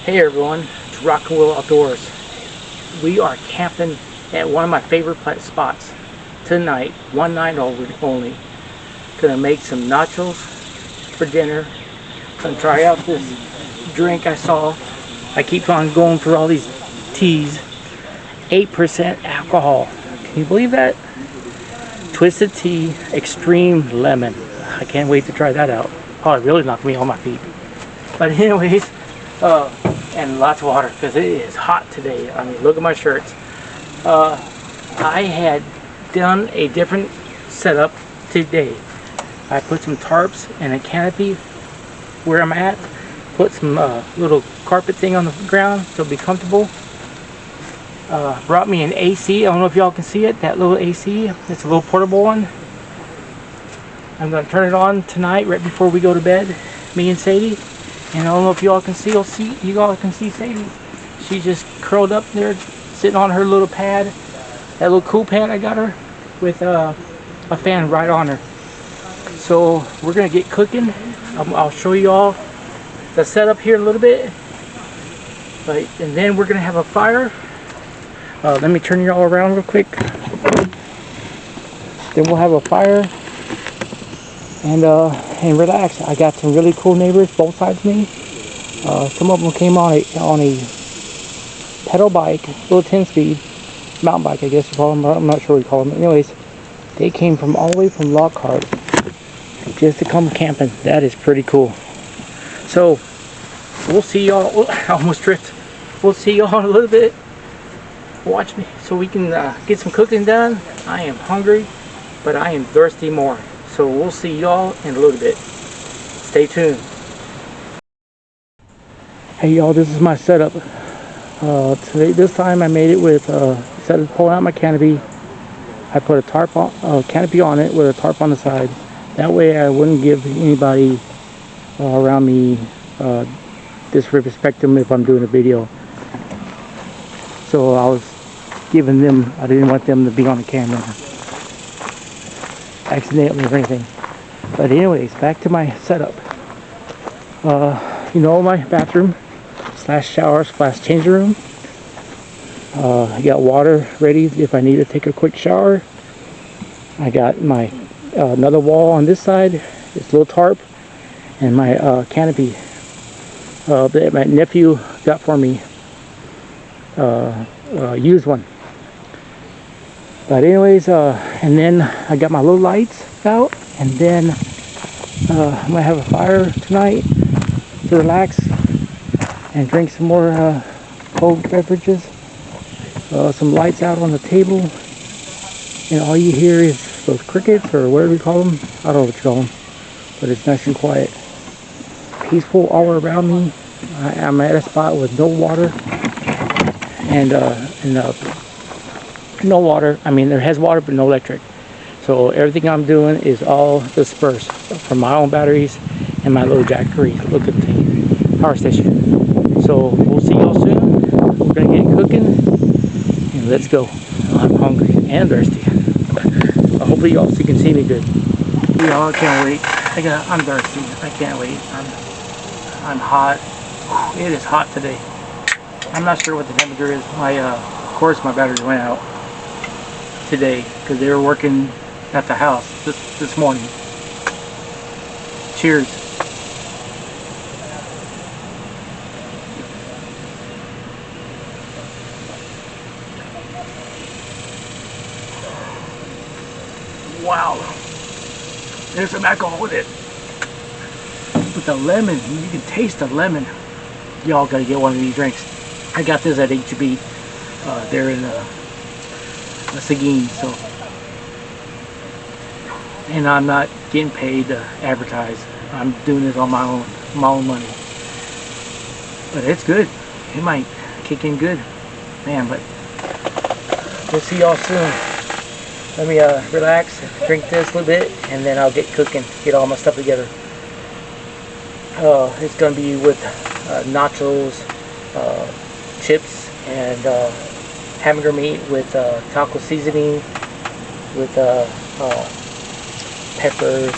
Hey everyone, it's Rock and Will Outdoors. We are camping at one of my favorite spots tonight, one night only. Gonna make some nachos for dinner. Gonna try out this drink I saw. I keep on going through all these teas. 8% alcohol. Can you believe that? Twisted Tea Extreme Lemon. I can't wait to try that out. Oh, it really knocked me on my feet. But anyways, and lots of water because it is hot today. I mean, look at my shirts. I had done a different setup today. I put some tarps and a canopy where I'm at. Put some little carpet thing on the ground so it'll be comfortable. Brought me an AC. I don't know if y'all can see it. That little AC. It's a little portable one. I'm gonna turn it on tonight right before we go to bed. Me and Sadie. And I don't know if y'all can see. You all can see Sadie. She just curled up there, sitting on her little pad. That little cool pad I got her with a fan right on her. So we're gonna get cooking. I'll show you all the setup here in a little bit. And then we're gonna have a fire. Let me turn you all around real quick. Then we'll have a fire and relax. I got some really cool neighbors both sides of me. Some of them came on a pedal bike, little 10-speed mountain bike, I guess you call them. I'm not sure what you call them. Anyways, they came from all the way from Lockhart just to come camping. That is pretty cool. So we'll see y'all. I almost tripped. We'll see y'all in a little bit. Watch me so we can get some cooking done. I am hungry, but I am thirsty more. So we'll see y'all in a little bit. Stay tuned. Hey y'all, this is my setup. This time I made it with instead of pulling out my canopy, I put a canopy on it with a tarp on the side. That way I wouldn't give anybody around me disrespect them if I'm doing a video. So I was giving them, I didn't want them to be on the camera accidentally or anything. But anyways, back to my setup. You know, my bathroom slash shower slash changing room. I got water ready if I need to take a quick shower. I got my another wall on this side, this little tarp, and my canopy that my nephew got for me. Used one. But anyways, and then I got my little lights out, and then I'm gonna have a fire tonight to relax and drink some more cold beverages. Some lights out on the table, and all you hear is those crickets or whatever you call them. I don't know what you call them, but it's nice and quiet, peaceful all around me. I'm at a spot with no water. And no water. I mean, there has water, but no electric. So everything I'm doing is all dispersed from my own batteries and my little Jackery look at the power station. So we'll see y'all soon. We're gonna get cooking, and let's go. I'm hungry and thirsty. Hopefully y'all can see me good. Y'all, I can't wait. I'm thirsty. I can't wait. I'm hot. It is hot today. I'm not sure what the temperature is. Of course my batteries went out today because they were working at the house this morning. Cheers. Wow. There's some alcohol with it. With the lemon, you can taste the lemon. Y'all gotta get one of these drinks. I got this at HB. They're in Seguin, so, and I'm not getting paid to advertise. I'm doing this on my own money. But it's good. It might kick in good, man. But we'll see y'all soon. Let me relax, drink this a little bit, and then I'll get cooking, get all my stuff together. It's gonna be with nachos, chips, and hamburger meat with taco seasoning, with peppers,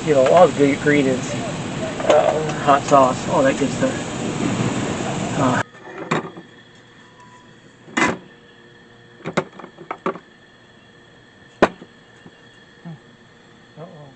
you know, all the good ingredients, hot sauce, all that good stuff. Uh, Uh-oh.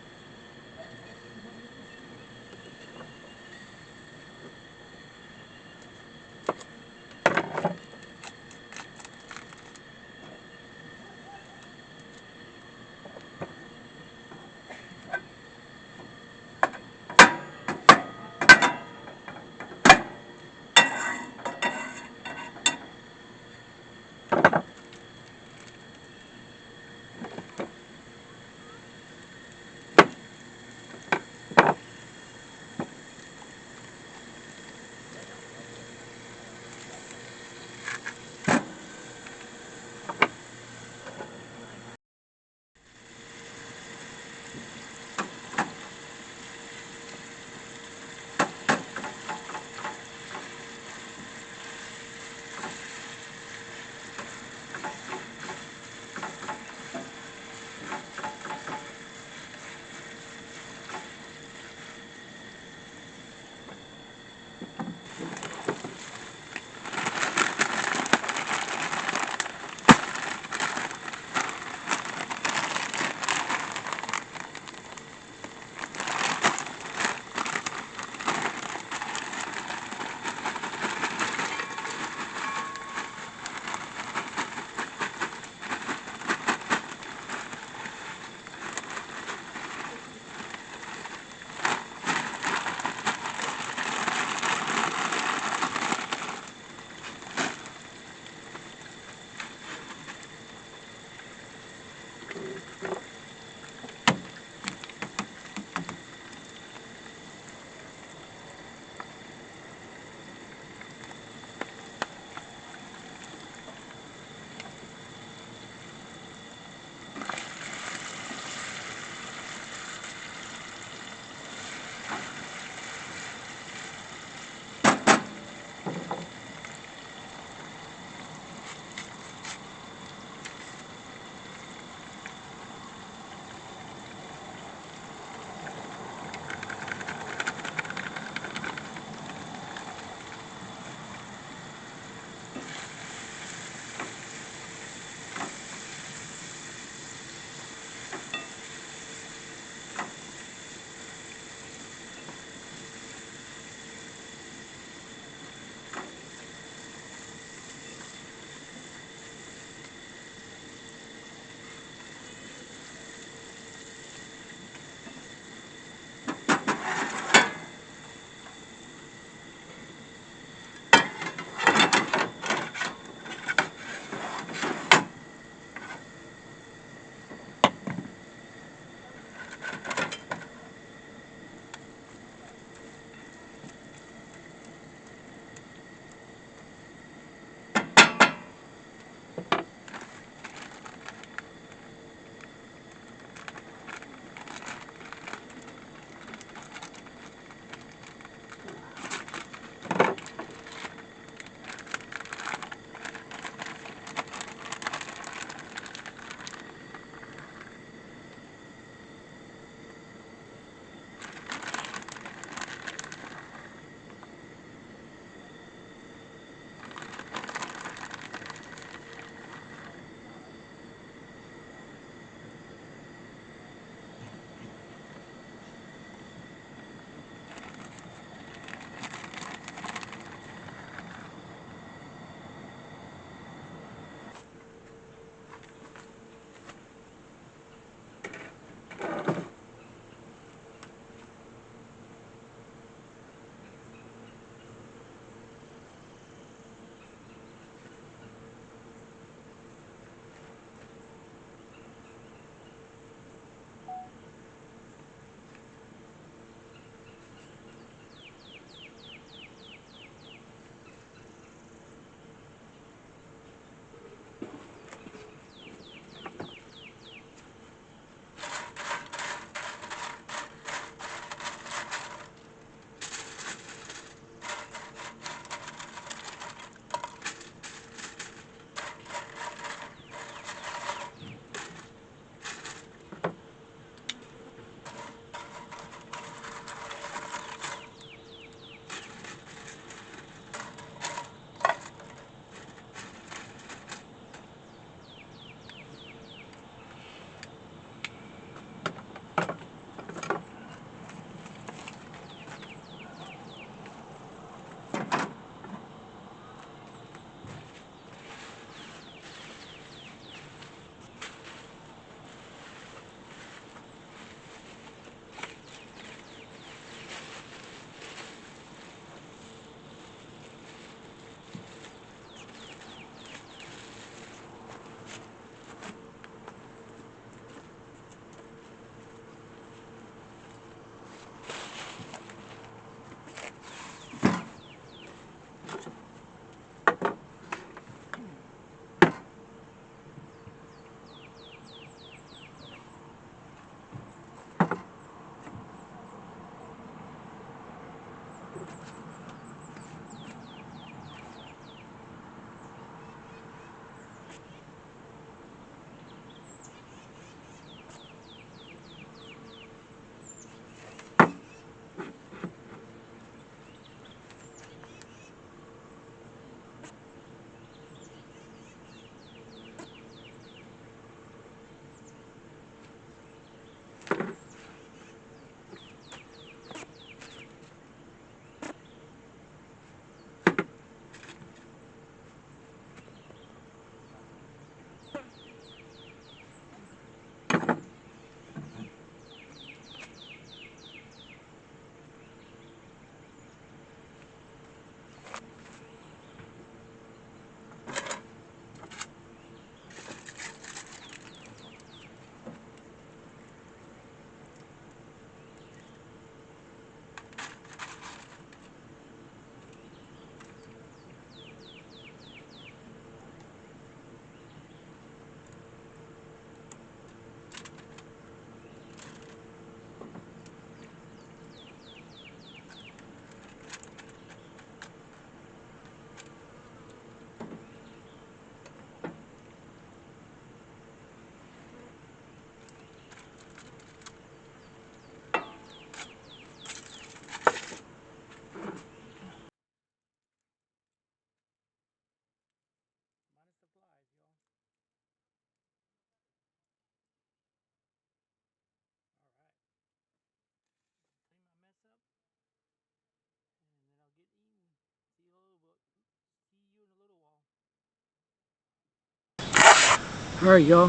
Alright, y'all.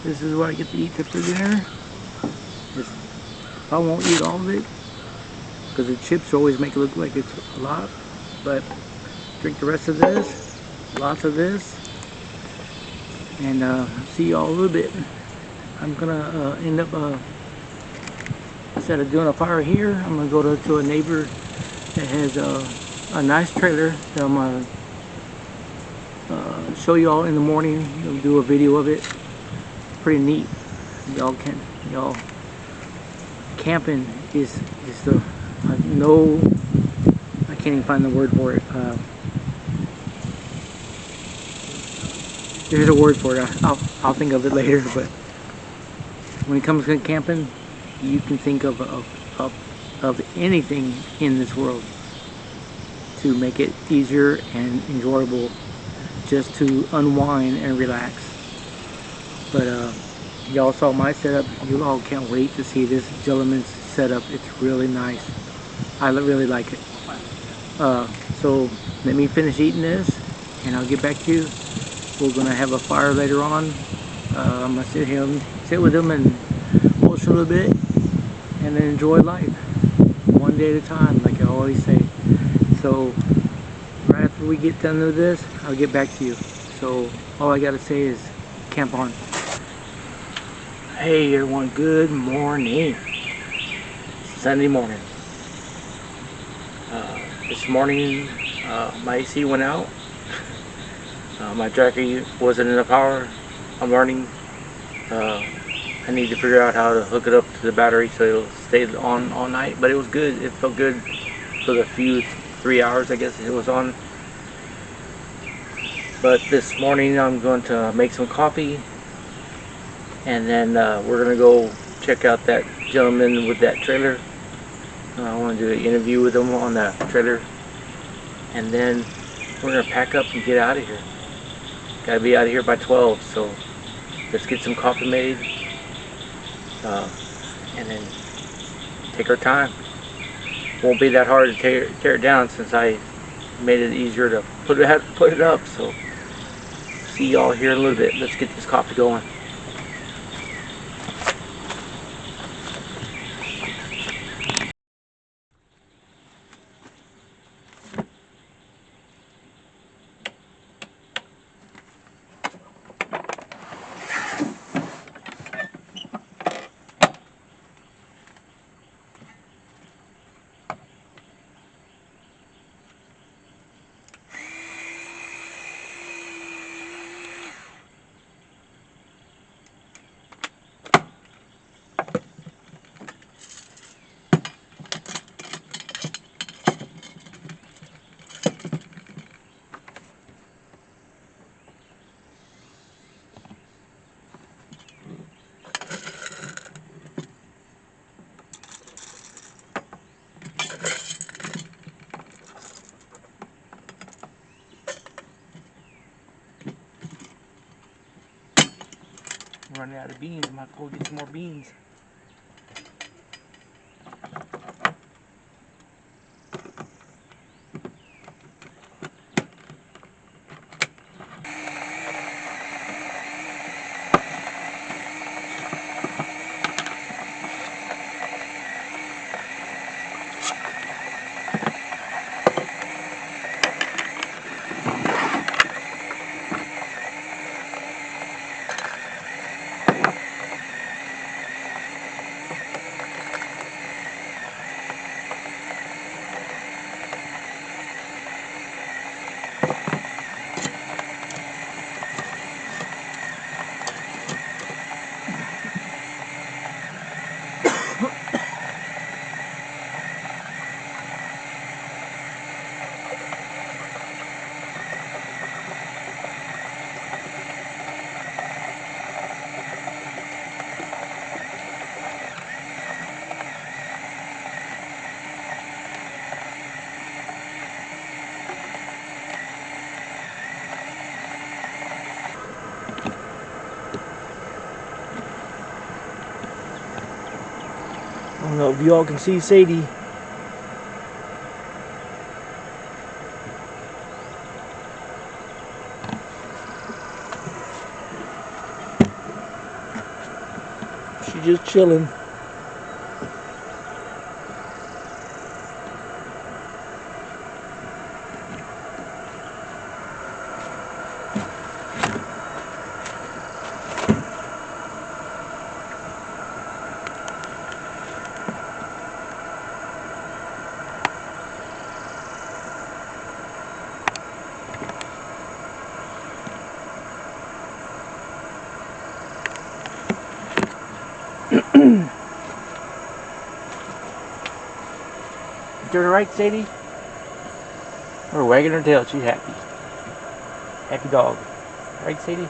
This is what I get to eat for dinner. I won't eat all of it because the chips always make it look like it's a lot, but drink the rest of this, lots of this, and see y'all a little bit. I'm gonna end up instead of doing a fire here, I'm gonna go to a neighbor that has a nice trailer that I'm gonna show y'all in the morning. I'll do a video of it. Pretty neat. Y'all camping is the no, I can't even find the word for it. There's a word for it. I'll think of it later. But when it comes to camping, you can think of anything in this world to make it easier and enjoyable, just to unwind and relax. But y'all saw my setup. You all can't wait to see this gentleman's setup. It's really nice. I really like it. So let me finish eating this and I'll get back to you. We're gonna have a fire later on. I'm gonna sit with him and watch a little bit and then enjoy life one day at a time, like I always say. So right after we get done with this, I'll get back to you. So all I gotta say is camp on. Hey everyone, good morning. Sunday morning. This morning my AC went out. My tracker wasn't enough power. I'm learning. I need to figure out how to hook it up to the battery so it'll stay on all night. But it was good. It felt good for the few 3 hours I guess it was on. But this morning I'm going to make some coffee, and then we're going to go check out that gentleman with that trailer. I want to do an interview with him on that trailer, and then we're going to pack up and get out of here. Gotta be out of here by 12, so let's get some coffee made, and then take our time. Won't be that hard to tear it down since I made it easier to put it up. So see y'all here in a little bit. Let's get this coffee going. Running out of beans. I'm gonna have to go get some more beans. I don't know if y'all can see Sadie. She's just chilling. Doing it right, Sadie? Or wagging her tail, she's happy. Happy dog. Right, Sadie?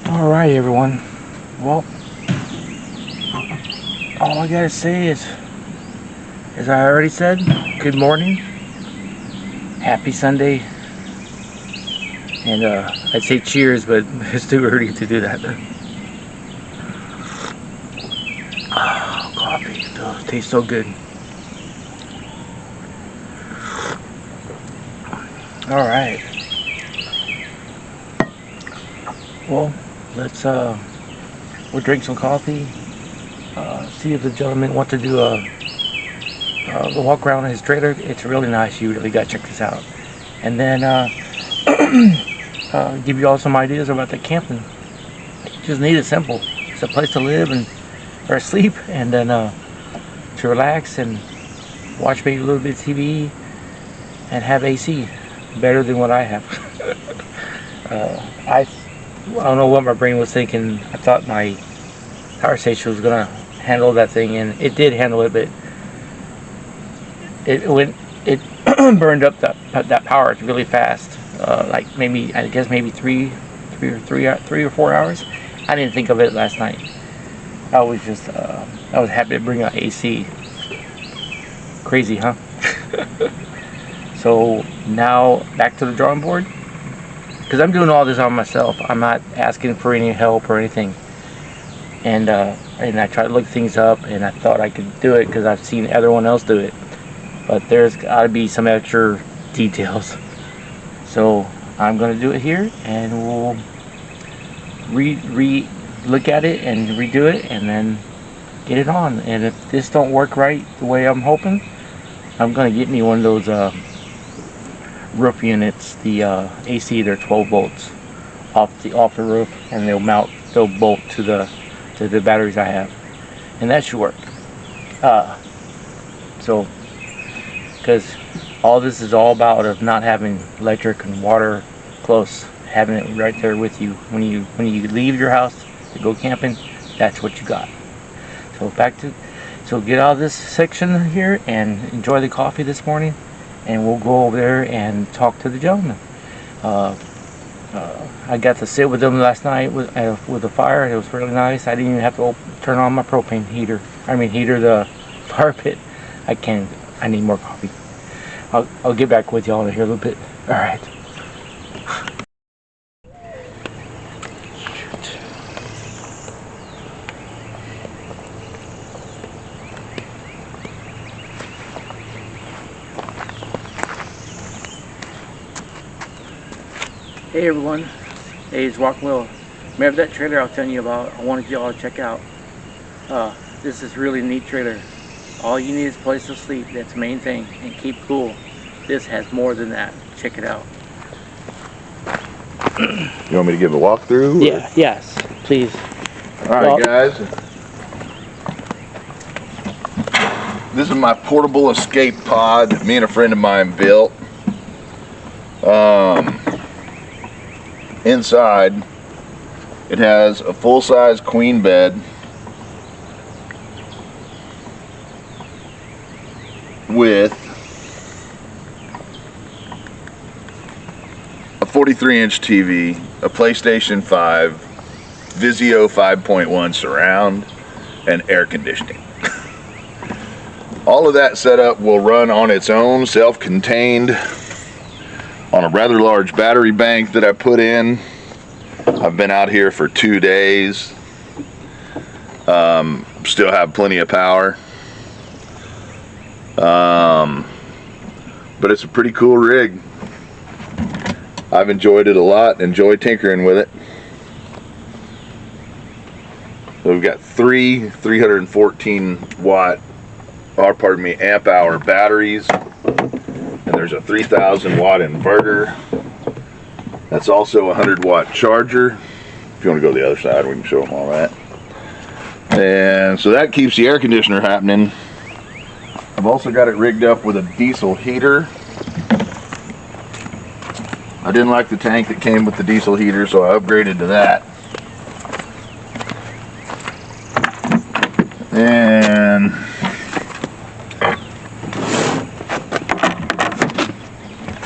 Alright, everyone. Well, all I gotta say is, as I already said, good morning, happy Sunday, and I'd say cheers, but it's too early to do that. Oh, coffee, it tastes so good. Alright. Well, let's we'll drink some coffee, see if the gentleman wants to do a walk around his trailer. It's really nice. You really got to check this out. And then give you all some ideas about the camping. Just need it simple. It's a place to live and or sleep, and then to relax and watch maybe a little bit of TV and have AC. Better than what I have. I don't know what my brain was thinking. I thought my power station was gonna handle that thing, and it did handle it, but it burned up that power really fast. Like maybe, I guess maybe three or 4 hours. I didn't think of it last night. I was just I was happy to bring out AC. Crazy, huh? So now back to the drawing board, because I'm doing all this on myself. I'm not asking for any help or anything. And I tried to look things up, and I thought I could do it because I've seen everyone else do it. But there's got to be some extra details. So I'm going to do it here, and we'll look at it and redo it, and then get it on. And if this don't work right the way I'm hoping, I'm going to get me one of those roof units. The AC, they're 12 volts off the roof, and they'll bolt to the batteries I have, and that should work. So because all this is all about of not having electric and water close, having it right there with you when you leave your house to go camping. That's what you got. So get out of this section here and enjoy the coffee this morning, and we'll go over there and talk to the gentleman. I got to sit with them last night with the fire. It was really nice. I didn't even have to turn on my propane heater. The fire pit. I need more coffee. I'll get back with y'all in here a little bit. All right. Hey everyone, hey, it's Rock and Will. Remember that trailer I was telling you about? I wanted you all to check out. This is really neat trailer. All you need is a place to sleep. That's the main thing, and keep cool. This has more than that. Check it out. You want me to give a walkthrough? Yeah, yes, please. Alright guys. This is my portable escape pod me and a friend of mine built. Inside it has a full-size queen bed with a 43-inch TV, a PlayStation 5, Vizio 5.1 surround, and air conditioning. All of that setup will run on its own, self-contained, on a rather large battery bank that I put in. I've been out here for 2 days. Still have plenty of power. But it's a pretty cool rig. I've enjoyed it a lot, enjoy tinkering with it. So we've got three 314 watt, or pardon me, amp hour batteries. And there's a 3000 watt inverter. That's also a 100 watt charger. If you want to go to the other side, we can show them all that. And so that keeps the air conditioner happening. I've also got it rigged up with a diesel heater. I didn't like the tank that came with the diesel heater, so I upgraded to that. And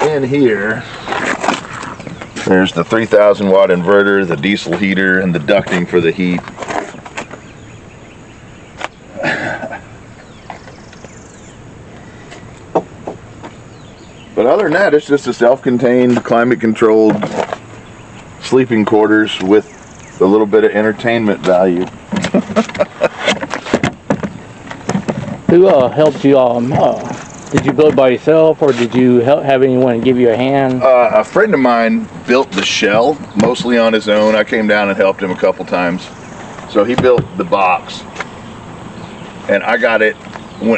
in here, there's the 3000 watt inverter, the diesel heater, and the ducting for the heat. But other than that, it's just a self-contained, climate-controlled sleeping quarters with a little bit of entertainment value. Who helped you all? Did you build by yourself, or did you have anyone give you a hand? A friend of mine built the shell mostly on his own. I came down and helped him a couple times. So he built the box, and I got it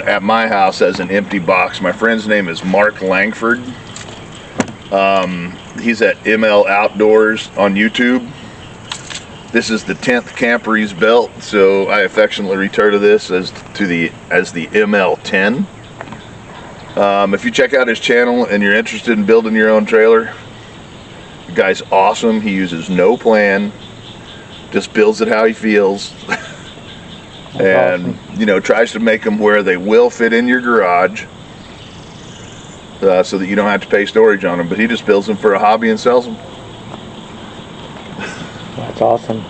at my house as an empty box. My friend's name is Mark Langford. He's at ML Outdoors on YouTube. This is the 10th camper he's built, so I affectionately refer to this as the ML10. If you check out his channel and you're interested in building your own trailer, the guy's awesome. He uses no plan, just builds it how he feels. And awesome. You know, tries to make them where they will fit in your garage, so that you don't have to pay storage on them. But he just builds them for a hobby and sells them. That's awesome.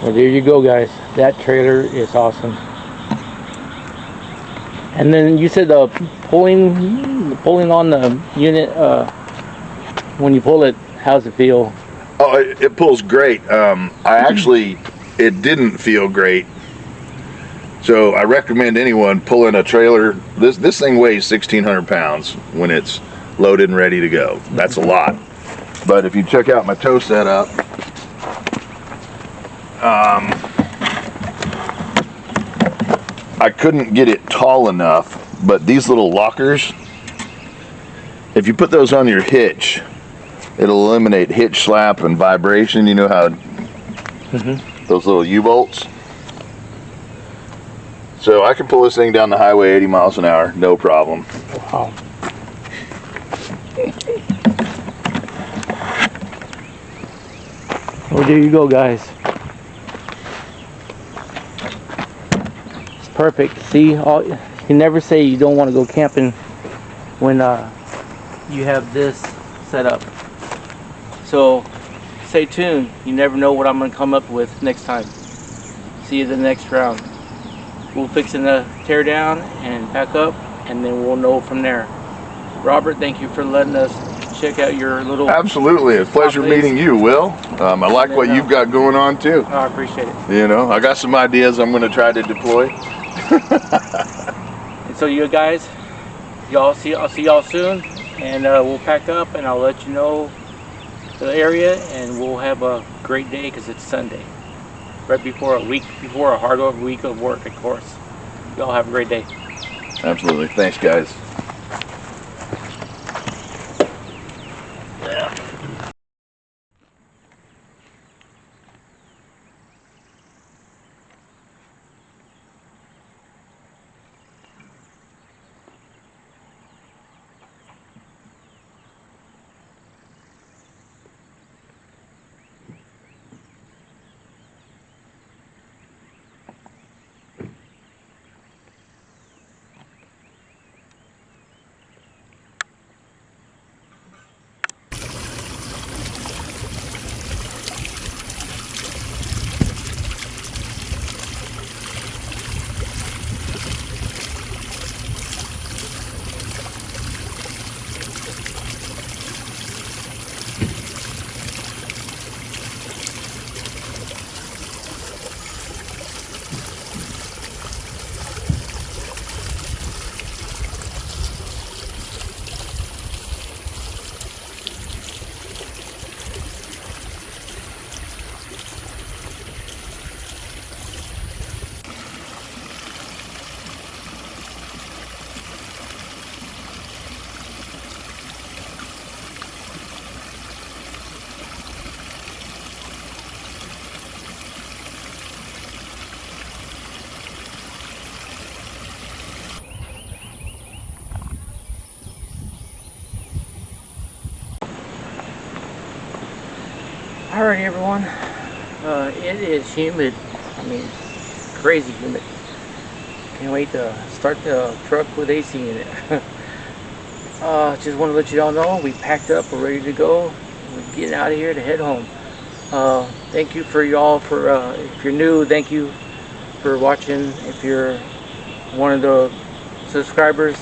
Well, there you go, guys. That trailer is awesome. And then you said pulling on the unit, when you pull it, how's it feel? Oh, it pulls great. It didn't feel great. So I recommend anyone pulling a trailer. This thing weighs 1,600 pounds when it's loaded and ready to go. That's a lot. But if you check out my tow setup, I couldn't get it tall enough, but these little lockers, if you put those on your hitch, it'll eliminate hitch slap and vibration. You know how those little U-bolts? So I can pull this thing down the highway 80 miles an hour, no problem. Wow. Well, there you go, guys. It's perfect. See, you never say you don't want to go camping when you have this set up. So stay tuned. You never know what I'm going to come up with next time. See you the next round. We'll fix the tear down and pack up, and then we'll know from there. Robert, thank you for letting us check out your little... Absolutely. It's a pleasure meeting you, Will. I like what you've got going on, too. Oh, I appreciate it. You know, I got some ideas I'm going to try to deploy. And so you guys, I'll see y'all soon, and we'll pack up, and I'll let you know the area, and we'll have a great day because it's Sunday. Right before a hard week of work, of course. Y'all have a great day. Absolutely. Thanks, guys. Alright, everyone. It is humid. I mean, crazy humid. Can't wait to start the truck with AC in it. Just want to let you all know we packed up. We're ready to go. We're getting out of here to head home. Thank you for y'all for if you're new. Thank you for watching. If you're one of the subscribers,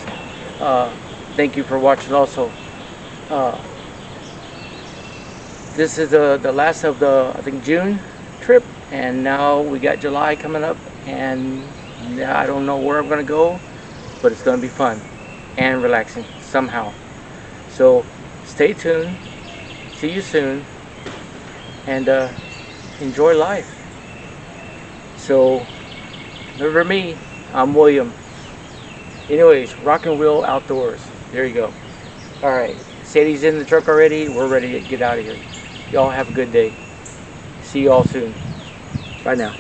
thank you for watching also. This is the last of the, I think, June trip, and now we got July coming up, and I don't know where I'm gonna go, but it's gonna be fun and relaxing somehow. So stay tuned. See you soon, and enjoy life. So remember me, I'm William. Anyways, Rock and Wheel Outdoors. There you go. All right, Sadie's in the truck already. We're ready to get out of here. Y'all have a good day. See you all soon. Bye now.